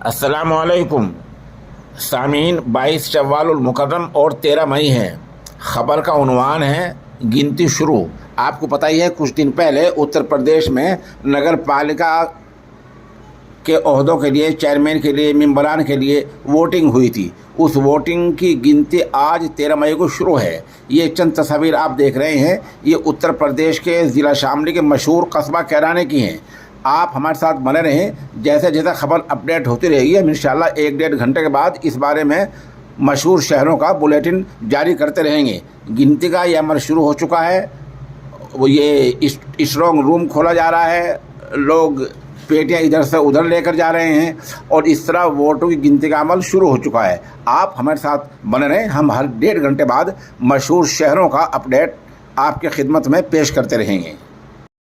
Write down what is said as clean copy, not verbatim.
अस्सलामुअलैकुम सामीन। 22 शव्वाल मुकर्रम और 13 मई है। खबर का उन्वान है गिनती शुरू। आपको पता ही है कुछ दिन पहले उत्तर प्रदेश में नगर पालिका के ओहदों के लिए, चेयरमैन के लिए, मेंबरान के लिए वोटिंग हुई थी। उस वोटिंग की गिनती आज 13 मई को शुरू है। ये चंद तस्वीर आप देख रहे हैं, ये उत्तर प्रदेश के ज़िला शामली के मशहूर कस्बा कैराने की हैं। आप हमारे साथ बने रहें, जैसे जैसे खबर अपडेट होती रहेगी हम इंशाल्लाह 1-1.5 घंटे के बाद इस बारे में मशहूर शहरों का बुलेटिन जारी करते रहेंगे। गिनती का ये अमल शुरू हो चुका है। वो ये स्ट्रॉन्ग रूम खोला जा रहा है, लोग पेटियां इधर से उधर लेकर जा रहे हैं और इस तरह वोटों की गिनती का अमल शुरू हो चुका है। आप हमारे साथ बने रहें, हम हर 1.5 घंटे बाद मशहूर शहरों का अपडेट आपके खिदमत में पेश करते रहेंगे।